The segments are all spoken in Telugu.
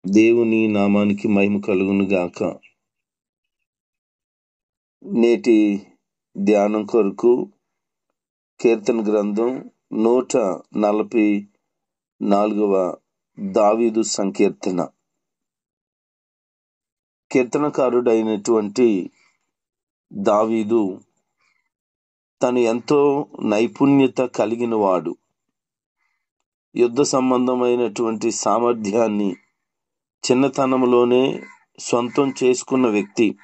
దేవుని నామానికి మహిమ కలుగును గాక. నేటి ధ్యానం కొరకు కీర్తన గ్రంథం 144వ దావీదు సంకీర్తన. కీర్తనకారుడైనటువంటి దావీదు తను ఎంతో నైపుణ్యత కలిగిన వాడు. యుద్ధ సంబంధమైనటువంటి సామర్థ్యాన్ని చిన్నతనంలోనే సొంతం చేసుకున్న వ్యక్తి.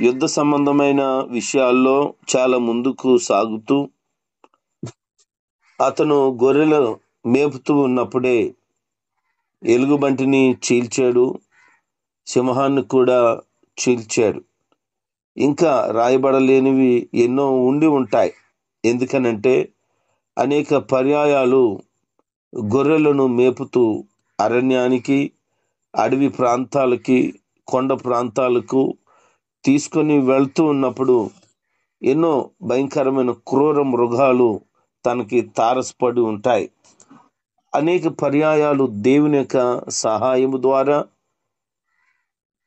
యుద్ధ సంబంధమైన విషయాల్లో చాలా ముందుకు సాగుతూ అతను గొర్రెలు మేపుతూ ఉన్నప్పుడే ఎలుగుబంటిని చీల్చాడు, సింహాన్ని కూడా చీల్చాడు. ఇంకా రాయబడలేనివి ఎన్నో ఉండి ఉంటాయి. ఎందుకనంటే అనేక పర్యాయాలు గొర్రెలను మేపుతూ అరణ్యానికి, అడవి ప్రాంతాలకి, కొండ ప్రాంతాలకు తీసుకొని వెళ్తూ ఉన్నప్పుడు ఎన్నో భయంకరమైన క్రూర మృగాలు తనకి తారసపడి ఉంటాయి. అనేక పర్యాయాలు దేవుని యొక్క సహాయము ద్వారా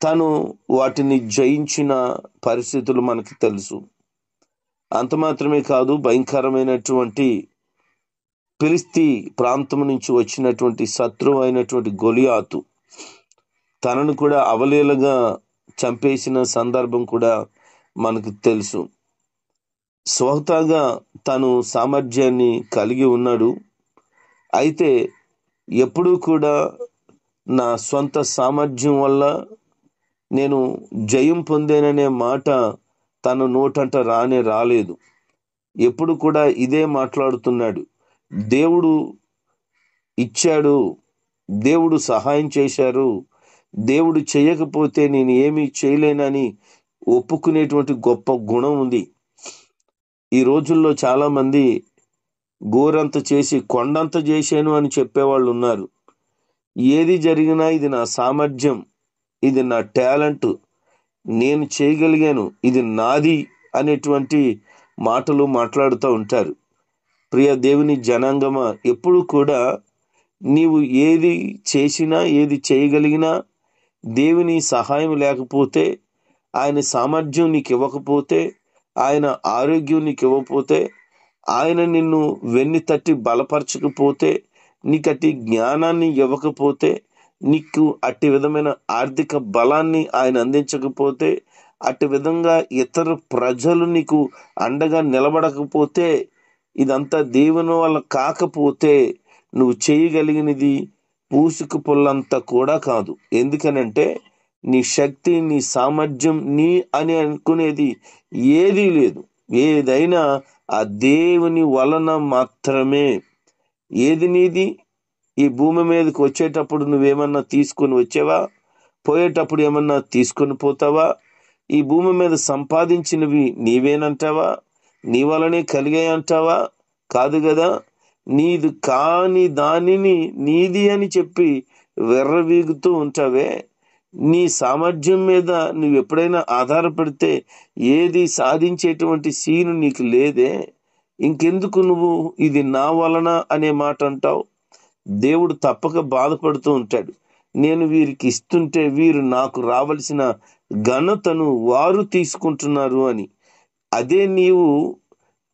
తను వాటిని జయించిన పరిస్థితులు మనకు తెలుసు. అంత మాత్రమే కాదు, భయంకరమైనటువంటి ఫిలిస్తీ ప్రాంతం నుంచి వచ్చినటువంటి శత్రువు అయినటువంటి గొలియాతు తనను కూడా అవలీలగా చంపేసిన సందర్భం కూడా మనకు తెలుసు. స్వతహాగా తను సామర్థ్యాన్ని కలిగి ఉన్నాడు. అయితే ఎప్పుడూ కూడా నా సొంత సామర్థ్యం వల్ల నేను జయం పొందేననే మాట తన నోటంట రాలేదు. ఎప్పుడు కూడా ఇదే మాట్లాడుతున్నాడు. దేవుడు ఇచ్చాడు, దేవుడు సహాయం చేశారు, దేవుడు చేయకపోతే నేను ఏమీ చేయలేనని ఒప్పుకునేటువంటి గొప్ప గుణం ఉంది. ఈ రోజుల్లో చాలా మంది గోరంత చేసి కొండంత చేశాను అని చెప్పేవాళ్ళు ఉన్నారు. ఏది జరిగినా ఇది నా సామర్థ్యం, ఇది నా టాలెంట్, నేను చేయగలిగాను, ఇది నాది అనేటువంటి మాటలు మాట్లాడుతూ ఉంటారు. ప్రియ దేవుని జనాంగమా, ఎప్పుడు కూడా నీవు ఏది చేసినా, ఏది చేయగలిగినా, దేవుని సహాయం లేకపోతే, ఆయన సామర్థ్యం నీకు ఇవ్వకపోతే, ఆయన ఆరోగ్యం నీకు ఇవ్వకపోతే, ఆయన నిన్ను వెన్ను తట్టి బలపరచకపోతే, నీకు అట్టి జ్ఞానాన్ని ఇవ్వకపోతే, నీకు అట్టి విధమైన ఆర్థిక బలాన్ని ఆయన అందించకపోతే, అట్టి విధంగా ఇతర ప్రజలు నీకు అండగా నిలబడకపోతే, ఇదంతా దేవుని వల్ల కాకపోతే నువ్వు చేయగలిగినది పూసుకు పుల్లంతా కూడా కాదు. ఎందుకనంటే నీ శక్తి, నీ సామర్థ్యం, నీ అని అనుకునేది ఏదీ లేదు. ఏదైనా ఆ దేవుని వలన మాత్రమే. ఏది నీది? ఈ భూమి మీదకి వచ్చేటప్పుడు నువ్వేమన్నా తీసుకొని వచ్చావా? పోయేటప్పుడు ఏమన్నా తీసుకొని పోతావా? ఈ భూమి మీద సంపాదించినవి నీవేనంటావా? నీ వలనే కలిగాయి అంటావా? కాదు కదా. నీది కాని దానిని నీది అని చెప్పి వెర్రవీగుతూ ఉంటావే. నీ సామర్థ్యం మీద నువ్వు ఎప్పుడైనా ఆధారపడితే ఏది సాధించేటువంటి సీను నీకు లేదే. ఇంకెందుకు నువ్వు ఇది నా వలన అనే మాట అంటావు? దేవుడు తప్పక బాధపడుతూ ఉంటాడు. నేను వీరికి ఇస్తుంటే వీరు నాకు రావలసిన ఘనతను వారు తీసుకుంటున్నారు అని. అదే నీవు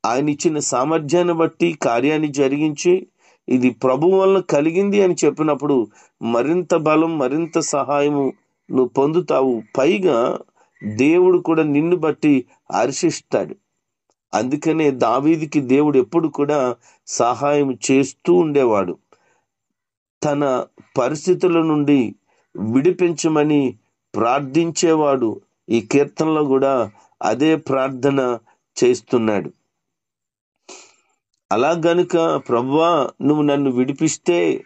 ఆయన ఇచ్చిన సామర్థ్యాన్ని బట్టి కార్యాన్ని జరిగించి ఇది ప్రభు వలన కలిగింది అని చెప్పినప్పుడు మరింత బలం, మరింత సహాయము నువ్వు పొందుతావు. పైగా దేవుడు కూడా నిన్ను బట్టి హర్షిస్తాడు. అందుకనే దావీదుకి దేవుడు ఎప్పుడు కూడా సహాయం చేస్తూ ఉండేవాడు. తన పరిస్థితుల నుండి విడిపించమని ప్రార్థించేవాడు. ఈ కీర్తనలో కూడా అదే ప్రార్థన చేస్తున్నాడు. అలా గనుక ప్రభువా నువ్వు నన్ను విడిపిస్తే,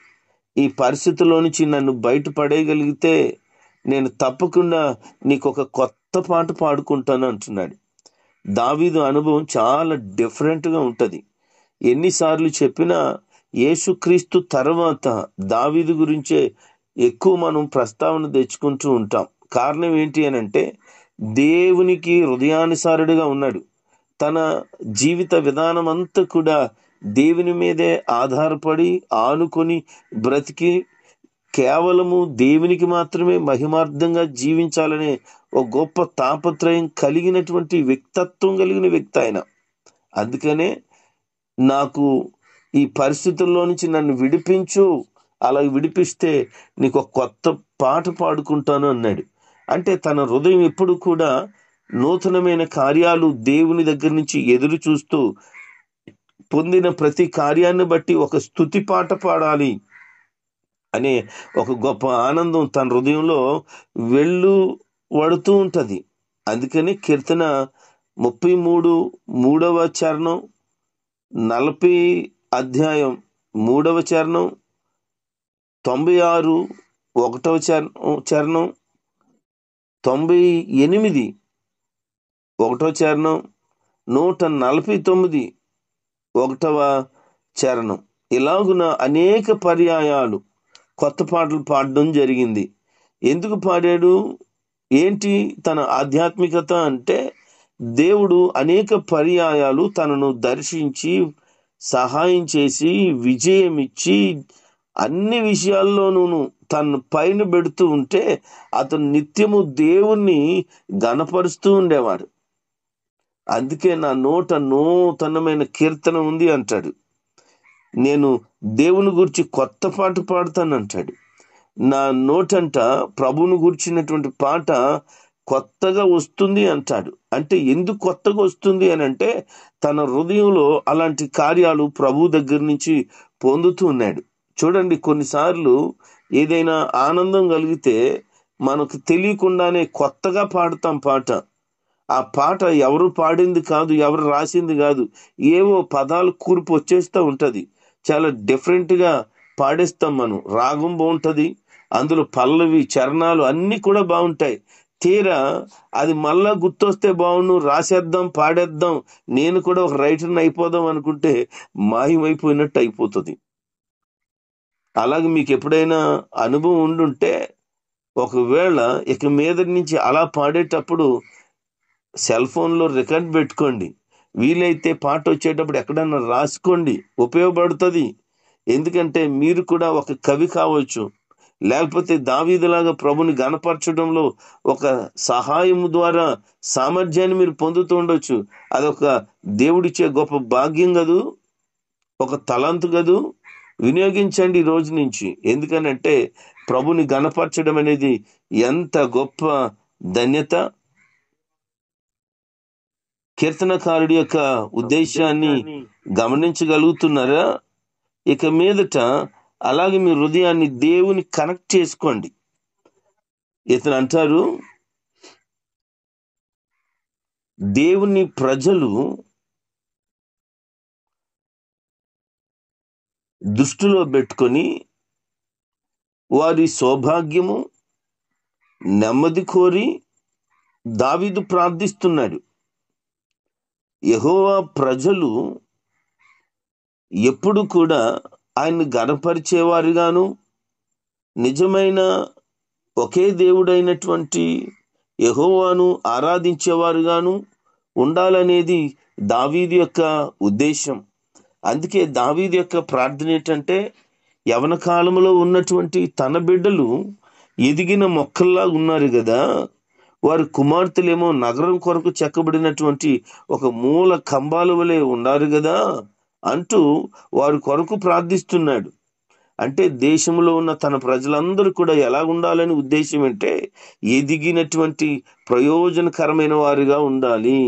ఈ పరిస్థితిలో నుంచి నన్ను బయటపడేయగలిగితే నేను తప్పకుండా నీకు ఒక కొత్త పాట పాడుకుంటాను అంటున్నాడు. దావీదు అనుభవం చాలా డిఫరెంట్గా ఉంటుంది. ఎన్నిసార్లు చెప్పినా యేసుక్రీస్తు తర్వాత దావీదు గురించే ఎక్కువ మనం ప్రస్తావన తెచ్చుకుంటూ ఉంటాం. కారణం ఏంటి అని అంటే దేవునికి హృదయానుసారుడిగా ఉన్నాడు. తన జీవిత విధానం అంతా కూడా దేవుని మీదే ఆధారపడి ఆనుకొని బ్రతికి కేవలము దేవునికి మాత్రమే మహిమార్థంగా జీవించాలనే ఒక గొప్ప తాపత్రయం కలిగినటువంటి వ్యక్తిత్వం కలిగిన వ్యక్తి ఆయన. అందుకనే నాకు ఈ పరిస్థితుల్లో నుంచి నన్ను విడిపించు, అలా విడిపిస్తే నీకు ఒక కొత్త పాట పాడుకుంటాను అన్నాడు. అంటే తన హృదయం ఎప్పుడు కూడా నూతనమైన కార్యాలు దేవుని దగ్గర నుంచి ఎదురు చూస్తూ పొందిన ప్రతి కార్యాన్ని బట్టి ఒక స్తుతి పాట పాడాలి అనే ఒక గొప్ప ఆనందం తన హృదయంలో వడుతూ ఉంటది. అందుకని కీర్తన 33 చరణం, 40 అధ్యాయం 3 చరణం, 96 చరణం, 98 చరణం, 149 చరణం ఇలాగున అనేక పర్యాయాలు కొత్త పాటలు పాడడం జరిగింది. ఎందుకు పాడాడు? ఏంటి తన ఆధ్యాత్మికత అంటే, దేవుడు అనేక పర్యాయాలు తనను దర్శించి సహాయం చేసి విజయం ఇచ్చి అన్ని విషయాల్లోనూ తను పైన పెడుతూ ఉంటే అతను నిత్యము దేవుణ్ణి గణపరుస్తూ ఉండేవాడు. అందుకే నా నోట నూతనమైన కీర్తన ఉంది అంటాడు. నేను దేవుని గురించి కొత్త పాట పాడతానంటాడు. నా నోటంట ప్రభువును గురించినటువంటి పాట కొత్తగా వస్తుంది అంటాడు. అంటే ఎందుకు కొత్తగా వస్తుంది అని అంటే, తన హృదయంలో అలాంటి కార్యాలు ప్రభు దగ్గర నుంచి పొందుతూ ఉన్నాడు. చూడండి, కొన్నిసార్లు ఏదైనా ఆనందం కలిగితే మనకు తెలియకుండానే కొత్తగా పాడతాం పాట. ఆ పాట ఎవరు పాడింది కాదు, ఎవరు రాసింది కాదు, ఏవో పదాలు కూర్పు వచ్చేస్తూ ఉంటది. చాలా డిఫరెంట్గా పాడేస్తాం మనం. రాగం బాగుంటది, అందులో పల్లవి చరణాలు అన్నీ కూడా బాగుంటాయి. తీరా అది మళ్ళా గుర్తొస్తే బాగుండు, రాసేద్దాం, పాడేద్దాం, నేను కూడా ఒక రైటర్ని అయిపోదాం అనుకుంటే మాయమైపోయినట్టు అయిపోతుంది. అలాగే మీకు ఎప్పుడైనా అనుభవం ఉండుంటే, ఒకవేళ ఇక మీద నుంచి అలా పాడేటప్పుడు సెల్ ఫోన్లో రికార్డ్ పెట్టుకోండి. వీలైతే పాట వచ్చేటప్పుడు ఎక్కడన్నా రాసుకోండి, ఉపయోగపడుతుంది. ఎందుకంటే మీరు కూడా ఒక కవి కావచ్చు, లేకపోతే దావీదులాగా ప్రభుని గణపరచడంలో ఒక సహాయం ద్వారా సామర్థ్యాన్ని మీరు పొందుతూ ఉండొచ్చు. అదొక దేవుడిచ్చే గొప్ప భాగ్యం కదూ, ఒక తలంతు కదూ. వినియోగించండి ఈ రోజు నుంచి. ఎందుకనంటే ప్రభుని గణపరచడం అనేది ఎంత గొప్ప ధన్యత. కీర్తనకారుడి యొక్క ఉద్దేశాన్ని గమనించగలుగుతున్నారా? ఇక మీదట అలాగే మీ హృదయాన్ని దేవుని కనెక్ట్ చేసుకోండి. ఇతను అంటారు, దేవుని ప్రజలు దృష్టిలో పెట్టుకొని వారి సౌభాగ్యము నెమ్మది కోరి దావీదు ప్రార్థిస్తున్నాడు. యెహోవా ప్రజలు ఎప్పుడు కూడా ఆయన్ని గణపరిచేవారుగాను, నిజమైన ఒకే దేవుడైనటువంటి యెహోవాను ఆరాధించేవారుగాను ఉండాలనేది దావీదు యొక్క ఉద్దేశం. అందుకే దావీదు యొక్క ప్రార్థన ఏంటంటే, యవన కాలంలో ఉన్నటువంటి తన బిడ్డలు ఎదిగిన మొక్కల్లా ఉన్నారు కదా, వారి కుమార్తెలేమో నగరం కొరకు చెక్కబడినటువంటి ఒక మూల కంబాల వలె ఉన్నారు కదా అంటూ వారి కొరకు ప్రార్థిస్తున్నాడు. అంటే దేశంలో ఉన్న తన ప్రజలందరూ కూడా ఎలా ఉండాలని ఉద్దేశం అంటే, ఎదిగినటువంటి ప్రయోజనకరమైన వారిగా ఉండాలి.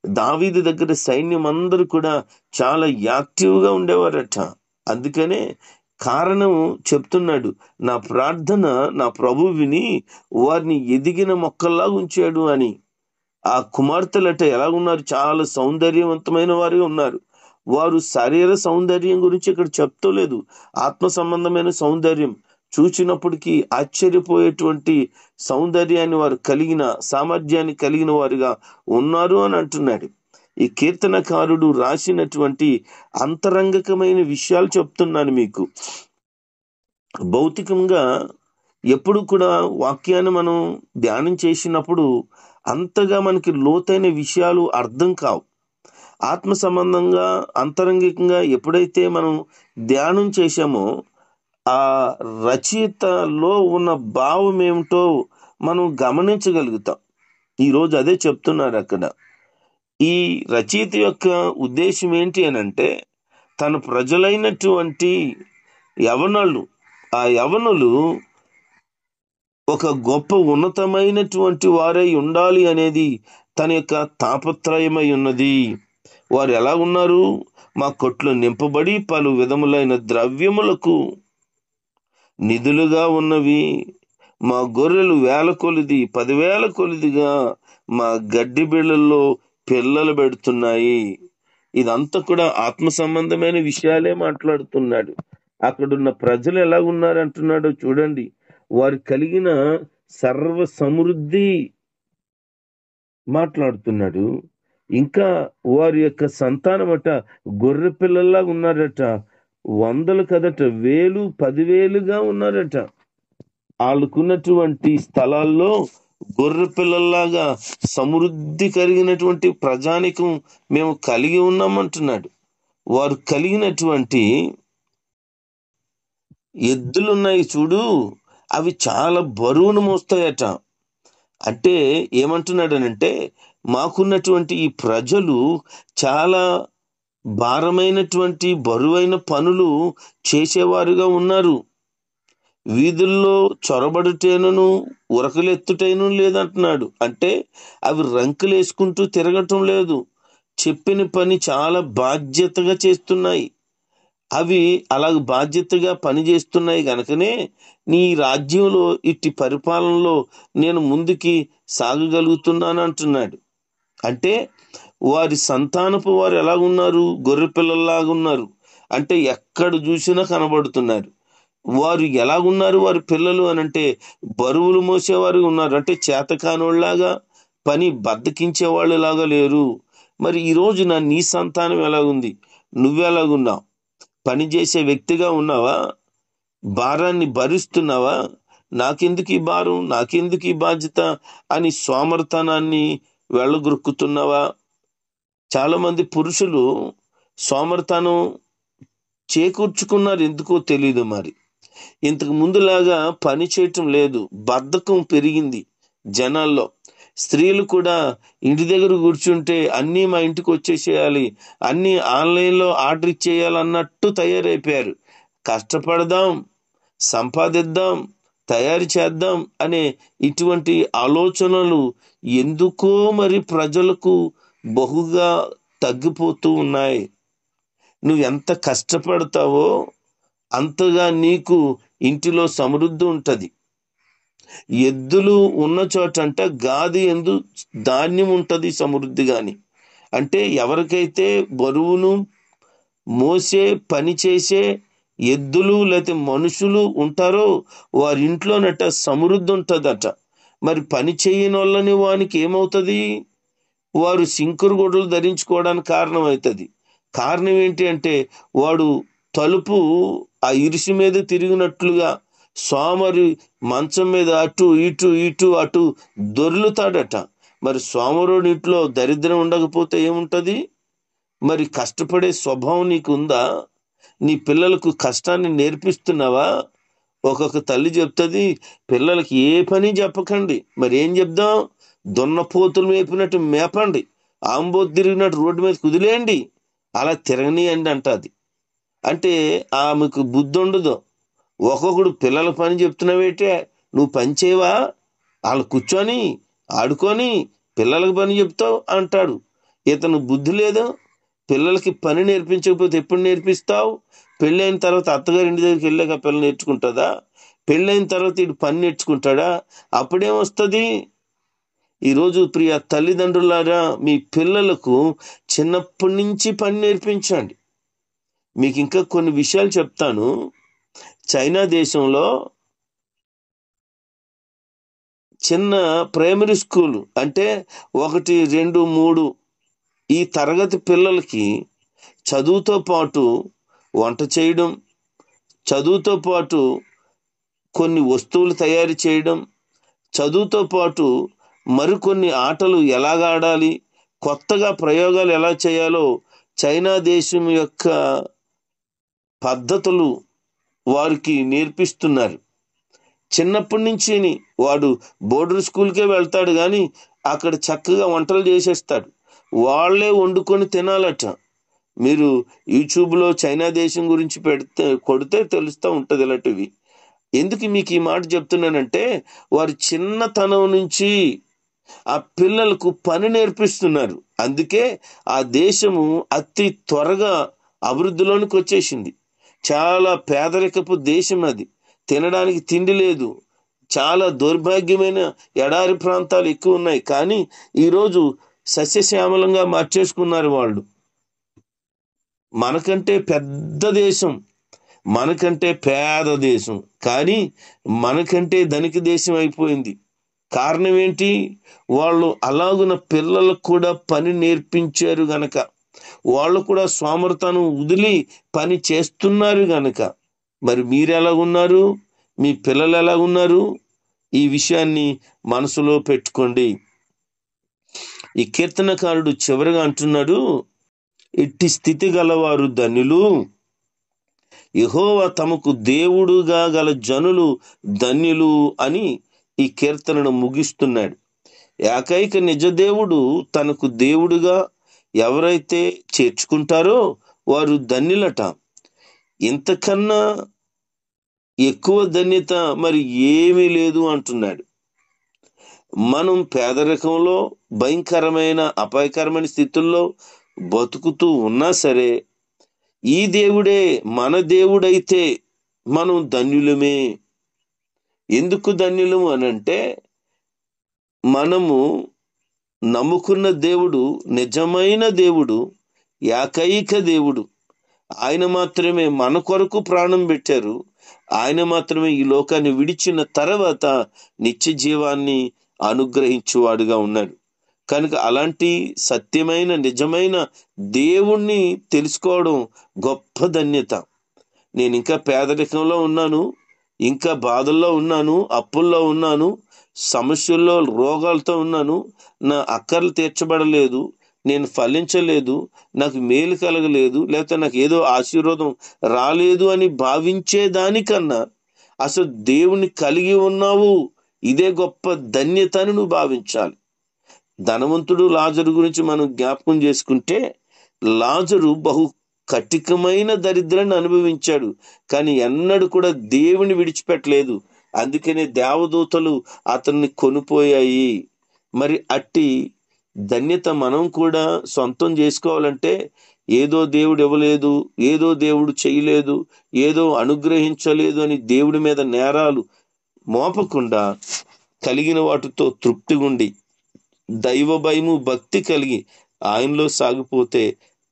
దావీదు దగ్గర సైన్యం అందరూ కూడా చాలా యాక్టివ్గా ఉండేవారట. అందుకనే కారణం చెప్తున్నాడు, నా ప్రార్థన నా ప్రభు విని వారిని ఎదిగిన మొక్కల్లా ఉంచాడు అని. ఆ కుమార్తెలట ఎలా ఉన్నారు? చాలా సౌందర్యవంతమైన వారిగా ఉన్నారు. వారు శరీర సౌందర్యం గురించి ఇక్కడ చెప్తలేదు, ఆత్మ సంబంధమైన సౌందర్యం చూచినప్పటికీ ఆశ్చర్యపోయేటువంటి సౌందర్యాన్ని వారు కలిగిన, సామర్థ్యాన్ని కలిగిన వారుగా ఉన్నారు అని అంటున్నాడు. ఈ కీర్తనకారుడు రాసినటువంటి అంతరంగికమైన విషయాలు చెప్తున్నాను మీకు. భౌతికంగా ఎప్పుడు కూడా వాక్యాన్ని మనం ధ్యానం చేసినప్పుడు అంతగా మనకి లోతైన విషయాలు అర్థం కావు. ఆత్మ సంబంధంగా అంతరంగికంగా ఎప్పుడైతే మనం ధ్యానం చేశామో ఆ రచయితలో ఉన్న భావం ఏమిటో మనం గమనించగలుగుతాం. ఈరోజు అదే చెప్తున్నారు అక్కడ. ఈ రచయిత యొక్క ఉద్దేశం ఏంటి అని అంటే, తన ప్రజలైనటువంటి యవనులు, ఆ యవనులు ఒక గొప్ప ఉన్నతమైనటువంటి వారై ఉండాలి అనేది తన యొక్క తాపత్రయమై ఉన్నది. వారు ఎలా ఉన్నారు? మా కొట్లు నింపబడి పలు విధములైన ద్రవ్యములకు నిధులుగా ఉన్నవి. మా గొర్రెలు 1000 కొలిది 10,000 కొలిదిగా మా గడ్డి బిళ్ళల్లో పిల్లలు పెడుతున్నాయి. ఇదంతా కూడా ఆత్మ సంబంధమైన విషయాలే మాట్లాడుతున్నాడు. అక్కడున్న ప్రజలు ఎలా ఉన్నారు అంటున్నాడో చూడండి. వారు కలిగిన సర్వ సమృద్ధి మాట్లాడుతున్నాడు. ఇంకా వారి యొక్క సంతానమట గొర్రె పిల్లల్లా ఉన్నారట. వందలు కదట, 1000, 10,000గా ఉన్నారట. వాళ్ళకున్నటువంటి స్థలాల్లో గొర్రె పిల్లల్లాగా సమృద్ధి కలిగినటువంటి ప్రజానికం మేము కలిగి ఉన్నామంటున్నాడు. వారు కలిగినటువంటి ఎద్దులున్నాయి చూడు, అవి చాలా బరువును మోస్తాయట. అంటే ఏమంటున్నాడనంటే, మాకున్నటువంటి ఈ ప్రజలు చాలా భారమైనటువంటి బరువైన పనులు చేసేవారుగా ఉన్నారు. వీధుల్లో చొరబడుటేనను ఉరకలెత్తుటైను లేదంటున్నాడు. అంటే అవి రంకులేసుకుంటూ తిరగటం లేదు. చెప్పిన పని చాలా బాధ్యతగా చేస్తున్నాయి. అవి అలాగ బాధ్యతగా పనిచేస్తున్నాయి గనుకనే నీ రాజ్యంలో ఇట్టి పరిపాలనలో నేను ముందుకి సాగగలుగుతున్నాను అంటున్నాడు. అంటే వారి సంతానపు వారు ఎలాగున్నారు? గొర్రె పిల్లల్లాగా ఉన్నారు. అంటే ఎక్కడ చూసినా కనబడుతున్నారు. వారు ఎలాగున్నారు వారి పిల్లలు అనంటే బరువులు మోసేవారు ఉన్నారు. అంటే చేతకానోళ్ళలాగా, పని బద్దకించే వాళ్ళు లాగా లేరు. మరి ఈ రోజున నీ సంతానం ఎలాగుంది? నువ్వెలాగున్నావు? పని చేసే వ్యక్తిగా ఉన్నావా? భారాన్ని భరిస్తున్నావా? నాకెందుకు ఈ భారం, నాకెందుకు ఈ బాధ్యత అని సోమర్తనాన్ని వెళ్ళగొరుక్కుతున్నావా? చాలా మంది పురుషులు సోమర్తనం చేకూర్చుకున్నారు, ఎందుకో తెలీదు. మరి ఇంతకు ముందులాగా పని చేయటం లేదు, బద్ధకం పెరిగింది జనాల్లో. స్త్రీలు కూడా ఇంటి దగ్గర కూర్చుంటే అన్నీ మా ఇంటికి వచ్చేసేయాలి, అన్నీ ఆన్లైన్లో ఆర్డర్ ఇచ్చేయాలన్నట్టు తయారైపోయారు. కష్టపడదాం, సంపాదిద్దాం, తయారు చేద్దాం అనే ఇటువంటి ఆలోచనలు ఎందుకో మరి ప్రజలకు బహుగా తగ్గిపోతూ ఉన్నాయి. నువ్వు ఎంత కష్టపడతావో అంతగా నీకు ఇంటిలో సమృద్ధి ఉంటది. ఎద్దులు ఉన్న చోటంట గాది ఎందు ధాన్యం ఉంటది సమృద్ధిగాని. అంటే ఎవరికైతే బరువును మోసే పని చేసే ఎద్దులు లేకపోతే మనుషులు ఉంటారో వారి ఇంట్లోనట సమృద్ధి ఉంటదట. మరి పని చేయని వాళ్ళని వానికి ఏమవుతుంది? వారు సింకురు గొడ్డలు ధరించుకోవడానికి కారణం అవుతుంది. కారణం ఏంటి అంటే వాడు తలుపు ఆ ఇరిసి మీద తిరిగినట్లుగా సోమరి మంచం మీద అటు ఇటు ఇటు అటు దొర్లుతాడట. మరి సోమరుడి ఇంట్లో దరిద్రం ఉండకపోతే ఏముంటది? మరి కష్టపడే స్వభావం నీకుందా? నీ పిల్లలకు కష్టాన్ని నేర్పిస్తున్నావా? ఒక్కొక్క తల్లి చెప్తుంది, పిల్లలకి ఏ పని చెప్పకండి. మరి ఏం చెప్దాం? దున్నపోతులు మేపినట్టు మేపండి, ఆంబోతు తిరిగినట్టు రోడ్డు మీద కుదిలేయండి, అలా తిరగనియండి అంటది. అంటే ఆమెకు బుద్ధి ఉండదు. ఒక్కొక్కడు పిల్లల పని చెప్తున్నావేటే, నువ్వు పని చేయవా? వాళ్ళు కూర్చొని ఆడుకొని పిల్లలకు పని చెప్తావు అంటాడు. ఇతను బుద్ధి లేదు. పిల్లలకి పని నేర్పించకపోతే ఎప్పుడు నేర్పిస్తావు? పెళ్ళైన తర్వాత అత్తగారి ఇంటి దగ్గరికి వెళ్ళాక పిల్లలు నేర్చుకుంటుందా? పెళ్ళైన తర్వాత ఇటు పని నేర్చుకుంటాడా? అప్పుడేమొస్తుంది? ఈరోజు ప్రియ తల్లిదండ్రులారా, మీ పిల్లలకు చిన్నప్పటి నుంచి పని నేర్పించండి. మీకు ఇంకా కొన్ని విషయాలు చెప్తాను. చైనా దేశంలో చిన్న ప్రైమరీ స్కూల్ అంటే 1, 2, 3 ఈ తరగతి పిల్లలకి చదువుతో పాటు వంట చేయడం, చదువుతో పాటు కొన్ని వస్తువులు తయారు చేయడం, చదువుతో పాటు మరికొన్ని ఆటలు ఎలాగాడాలి, కొత్తగా ప్రయోగాలు ఎలా చేయాలో చైనా దేశం యొక్క పద్ధతులు వారికి నేర్పిస్తున్నారు. చిన్నప్పటి నుంచి వాడు బోర్డర్ స్కూల్కే వెళ్తాడు, కానీ అక్కడ చక్కగా వంటలు చేసేస్తాడు. వాళ్ళే వండుకొని తినాలట. మీరు యూట్యూబ్లో చైనా దేశం గురించి కొడితే తెలుస్తూ ఉంటుంది ఇలాంటివి. ఎందుకు మీకు ఈ మాట చెప్తున్నానంటే, వారు చిన్నతనం నుంచి ఆ పిల్లలకు పని నేర్పిస్తున్నారు. అందుకే ఆ దేశము అతి త్వరగా అభివృద్ధిలోనికి వచ్చేసింది. చాలా పేదరికపు దేశం అది. తినడానికి తిండి లేదు. చాలా దౌర్భాగ్యమైన ఎడారి ప్రాంతాలు ఎక్కువ ఉన్నాయి. కానీ ఈరోజు సస్యశ్యామలంగా మార్చేసుకున్నారు వాళ్ళు. మనకంటే పెద్ద దేశం, మనకంటే పేద దేశం, కానీ మనకంటే ధనిక దేశం అయిపోయింది. కారణం ఏంటి? వాళ్ళు అలాగున పిల్లలకు కూడా పని నేర్పించారు గనక, వాళ్ళు కూడా సోమరితనం వదిలి పని చేస్తున్నారు గనక. మరి మీరు ఎలాగున్నారు? మీ పిల్లలు ఎలాగున్నారు? ఈ విషయాన్ని మనసులో పెట్టుకోండి. ఈ కీర్తనకారుడు చివరిగా అంటున్నాడు, ఇట్టి స్థితి గలవారు ధన్యులు, యెహోవా తమకు దేవుడుగా గల జనులు ధన్యులు అని ఈ కీర్తనను ముగిస్తున్నాడు. ఏకైక నిజదేవుడు తనకు దేవుడుగా ఎవరైతే చేర్చుకుంటారో వారు ధన్యులట. ఇంతకన్నా ఎక్కువ ధన్యత మరి ఏమీ లేదు అంటున్నాడు. మనం పేదరికంలో భయంకరమైన అపాయకరమైన స్థితుల్లో బతుకుతూ ఉన్నా సరే, ఈ దేవుడే మన దేవుడైతే మనం ధన్యులమే. ఎందుకు ధన్యులం అనంటే, మనము నమ్ముకున్న దేవుడు నిజమైన దేవుడు, ఏకైక దేవుడు. ఆయన మాత్రమే మన కొరకు ప్రాణం పెట్టారు. ఆయన మాత్రమే ఈ లోకాన్ని విడిచిన తర్వాత నిత్య జీవాన్ని అనుగ్రహించువాడుగా ఉన్నాడు. కనుక అలాంటి సత్యమైన నిజమైన దేవుణ్ణి తెలుసుకోవడం గొప్ప ధన్యత. నేను ఇంకా పేదరికంలో ఉన్నాను, ఇంకా బాధల్లో ఉన్నాను, అప్పుల్లో ఉన్నాను, సమస్యల్లో రోగాలతో ఉన్నాను, నా అక్కర్లు తీర్చబడలేదు, నేను ఫలించలేదు, నాకు మేలు కలగలేదు, లేకపోతే నాకు ఏదో ఆశీర్వాదం రాలేదు అని భావించే దానికన్నా అసలు దేవుని కలిగి ఉన్నావు, ఇదే గొప్ప ధన్యత అని నువ్వు భావించాలి. ధనవంతుడు లాజరు గురించి మనం జ్ఞాపకం చేసుకుంటే, లాజరు బహు కఠికమైన దరిద్రాన్ని అనుభవించాడు, కానీ ఎన్నడూ కూడా దేవుని విడిచిపెట్టలేదు. అందుకనే దేవదూతలు అతన్ని కొనిపోయాయి. మరి అట్టి ధన్యత మనం కూడా సొంతం చేసుకోవాలంటే, ఏదో దేవుడు ఇవ్వలేదు, ఏదో దేవుడు చేయలేదు, ఏదో అనుగ్రహించలేదు అని దేవుడి మీద నేరాలు మోపకుండా, కలిగిన వాటితో తృప్తిగుండి దైవ భయము భక్తి కలిగి ఆయనలో సాగిపోతే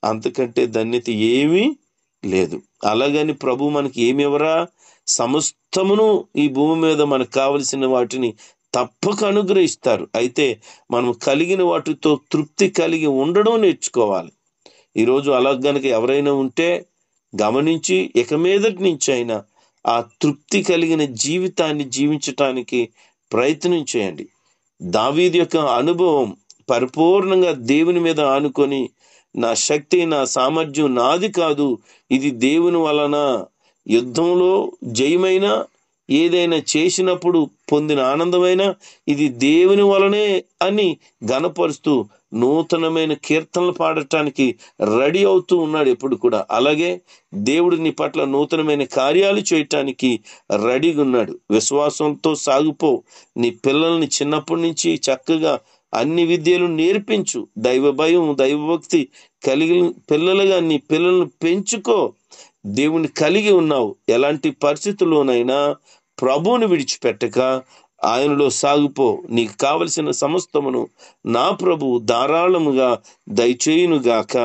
అంతకంటే ధన్యత ఏమీ లేదు. అలాగని ప్రభు మనకి ఏమి ఇవ్వరా? సమస్తమును ఈ భూమి మీద మనకు కావలసిన వాటిని తప్పక అనుగ్రహిస్తారు. అయితే మనం కలిగిన వాటితో తృప్తి కలిగి ఉండడం నేర్చుకోవాలి. ఈరోజు అలా గనక ఎవరైనా ఉంటే గమనించి ఇక మీదటి నుంచి అయినా ఆ తృప్తి కలిగిన జీవితాన్ని జీవించటానికి ప్రయత్నం చేయండి. దావీదు యొక్క అనుభవం పరిపూర్ణంగా దేవుని మీద ఆనుకొని, నా శక్తి నా సామర్థ్యం నాది కాదు, ఇది దేవుని వలన, యుద్ధంలో జయమైన ఏదైనా చేసినప్పుడు పొందిన ఆనందమైన ఇది దేవుని వలనే అని గనపరుస్తూ నూతనమైన కీర్తనలు పాడటానికి రెడీ అవుతూ ఉన్నాడు ఎప్పుడు కూడా. అలాగే దేవుడు నీ పట్ల నూతనమైన కార్యాలు చేయటానికి రెడీగా ఉన్నాడు. విశ్వాసంతో సాగిపో. నీ పిల్లల్ని చిన్నప్పటి నుంచి చక్కగా అన్ని విద్యలు నేర్పించు. దైవ భయం దైవభక్తి కలిగి పిల్లలుగా నీ పిల్లలను పెంచుకో. దేవుని కలిగి ఉన్నావు. ఎలాంటి పరిస్థితుల్లోనైనా ప్రభువుని విడిచిపెట్టక ఆయనలో సాగిపో. నీకు కావలసిన సమస్తమును నా ప్రభువు ధారాళముగా దయచేయునుగాక.